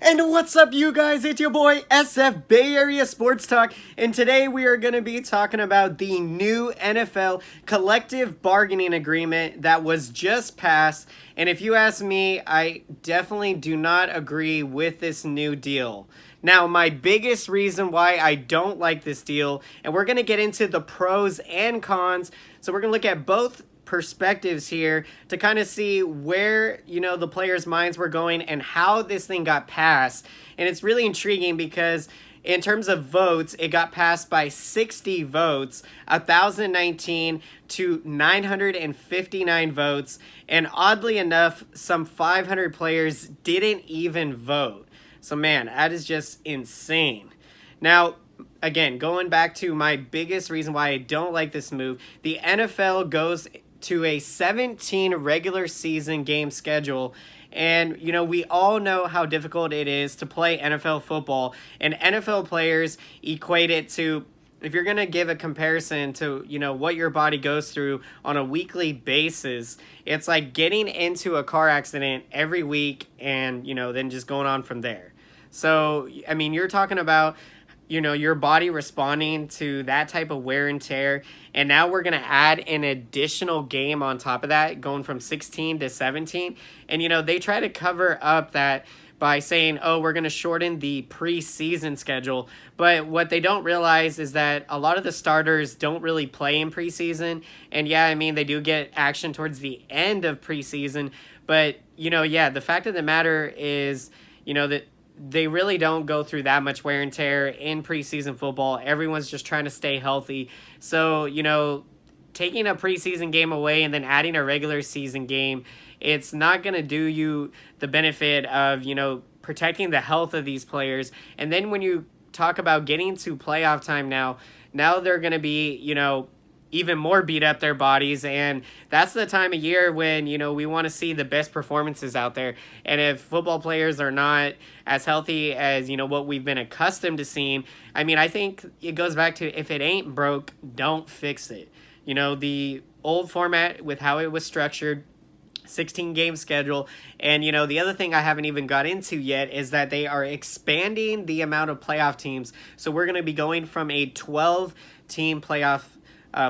And what's up, you guys? It's your boy SF Bay Area Sports Talk, and today we are going to be talking about the new NFL collective bargaining agreement that was just passed. And if you ask me, I definitely do not agree with this new deal. Now, my biggest reason why I don't like this deal, and we're going to get into the pros and cons, so we're going to look at both perspectives here to kind of see where the players' minds were going and how this thing got passed. And it's really intriguing because in terms of votes, it got passed by 60 votes, 1,019 to 959 votes, and oddly enough, some 500 players didn't even vote. So man, that is just insane. Now, again, going back to my biggest reason why I don't like this move, the NFL goes to a 17 regular season game schedule. And, we all know how difficult it is to play NFL football. And NFL players equate it to, if you're going to give a comparison to, what your body goes through on a weekly basis, it's like getting into a car accident every week and, then just going on from there. So, I mean, you're talking about your body responding to that type of wear and tear. And now we're going to add an additional game on top of that, going from 16 to 17. And, they try to cover up that by saying, oh, we're going to shorten the preseason schedule. But what they don't realize is that a lot of the starters don't really play in preseason. And yeah, I mean, they do get action towards the end of preseason. But, the fact of the matter is, that they really don't go through that much wear and tear in preseason football. Everyone's just trying to stay healthy. So, taking a preseason game away and then adding a regular season game, it's not going to do you the benefit of, protecting the health of these players. And then when you talk about getting to playoff time now they're going to be, even more beat up their bodies, and that's the time of year when we want to see the best performances out there. And if football players are not as healthy as what we've been accustomed to seeing, I mean, I think it goes back to, if it ain't broke, don't fix it. The old format with how it was structured, 16 game schedule. And the other thing I haven't even got into yet is that they are expanding the amount of playoff teams. So we're going to be going from a 12 team playoff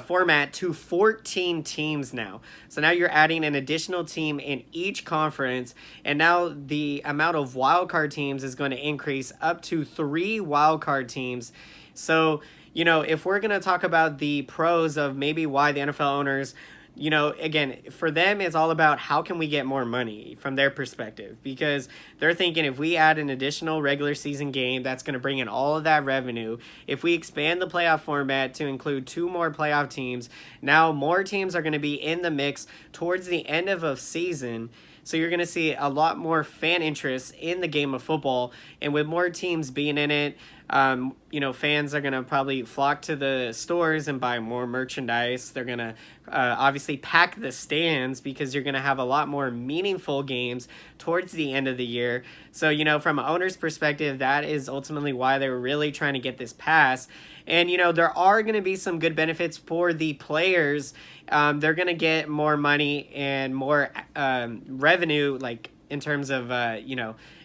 format to 14 teams now. So now you're adding an additional team in each conference, and now the amount of wildcard teams is going to increase up to 3 wildcard teams. So, if we're going to talk about the pros of maybe why the NFL owners, again, for them, it's all about how can we get more money from their perspective, because they're thinking if we add an additional regular season game, that's going to bring in all of that revenue. If we expand the playoff format to include 2 more playoff teams, now more teams are going to be in the mix towards the end of a season. So you're going to see a lot more fan interest in the game of football. And with more teams being in it, fans are going to probably flock to the stores and buy more merchandise. They're going to obviously pack the stands because you're going to have a lot more meaningful games towards the end of the year. So, from an owner's perspective, that is ultimately why they were really trying to get this passed. And, there are going to be some good benefits for the players. They're going to get more money and more revenue, like in terms of,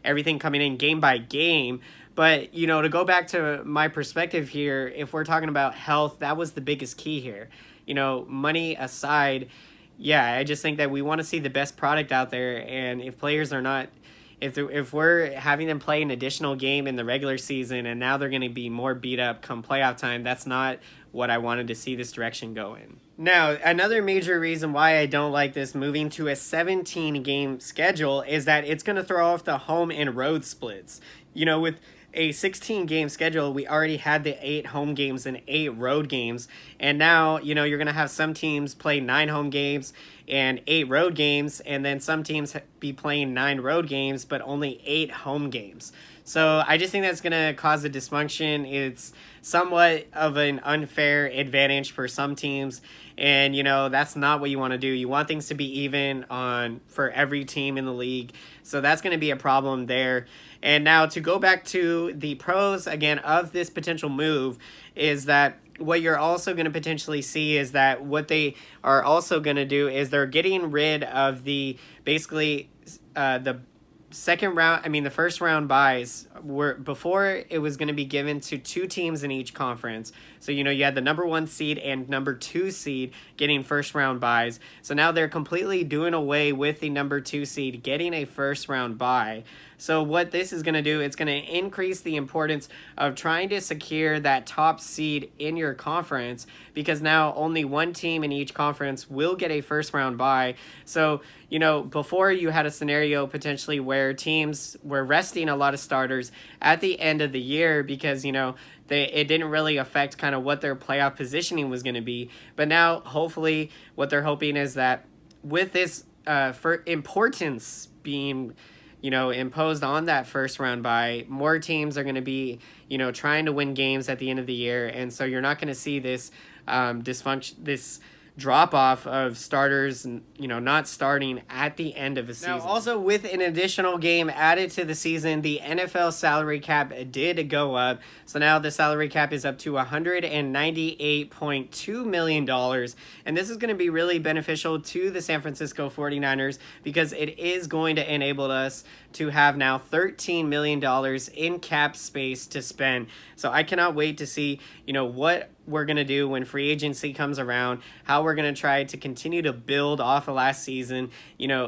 everything coming in game by game. But, to go back to my perspective here, if we're talking about health, that was the biggest key here. Money aside, yeah, I just think that we want to see the best product out there. And if players are not, if we're having them play an additional game in the regular season and now they're going to be more beat up come playoff time, that's not what I wanted to see this direction go in. Now, another major reason why I don't like this moving to a 17-game schedule is that it's going to throw off the home and road splits. With a 16-game schedule, we already had the 8 home games and 8 road games. And now, you're going to have some teams play 9 home games and 8 road games, and then some teams be playing 9 road games, but only 8 home games. So I just think that's going to cause a dysfunction. It's somewhat of an unfair advantage for some teams. And, that's not what you want to do. You want things to be even for every team in the league. So that's going to be a problem there. And now to go back to the pros, again, of this potential move is that what you're also going to potentially see is that what they are also going to do is they're getting rid of the the first round buys were before it was going to be given to two teams in each conference. So, you had the number 1 seed and number 2 seed getting first round buys. So now they're completely doing away with the number 2 seed getting a first round bye. So what this is going to do, it's going to increase the importance of trying to secure that top seed in your conference, because now only one team in each conference will get a first round bye. So, before you had a scenario potentially where teams were resting a lot of starters at the end of the year because, it didn't really affect kind of what their playoff positioning was going to be. But now, hopefully, what they're hoping is that with this for importance being imposed on that first round bye, more teams are going to be, trying to win games at the end of the year. And so you're not going to see this this drop off of starters, not starting at the end of the season. Now, also with an additional game added to the season, the NFL salary cap did go up. So now the salary cap is up to $198.2 million. And this is going to be really beneficial to the San Francisco 49ers because it is going to enable us to have now $13 million in cap space to spend. So I cannot wait to see, what we're going to do when free agency comes around, how we're going to try to continue to build off of last season.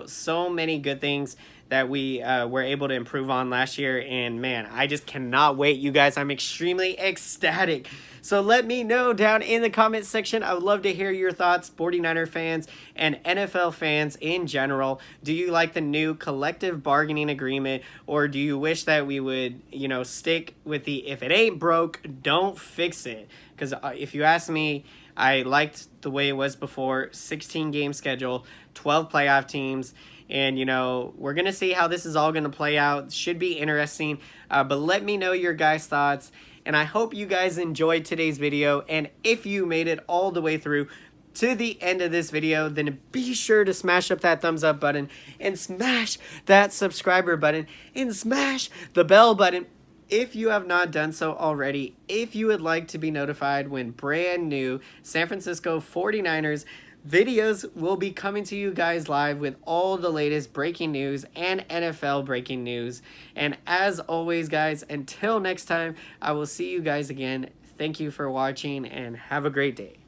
So many good things that we were able to improve on last year. And man, I just cannot wait, you guys. I'm extremely ecstatic. So let me know down in the comment section. I would love to hear your thoughts, 49er fans and NFL fans in general. Do you like the new collective bargaining agreement, or do you wish that we would, stick with the if it ain't broke, don't fix it? Because if you ask me, I liked the way it was before. 16-game schedule, 12 playoff teams. And, we're going to see how this is all going to play out. Should be interesting. But let me know your guys' thoughts. And I hope you guys enjoyed today's video. And if you made it all the way through to the end of this video, then be sure to smash up that thumbs up button and smash that subscriber button and smash the bell button if you have not done so already. If you would like to be notified when brand new San Francisco 49ers videos will be coming to you guys live with all the latest breaking news and NFL breaking news. And as always, guys, until next time, I will see you guys again. Thank you for watching and have a great day.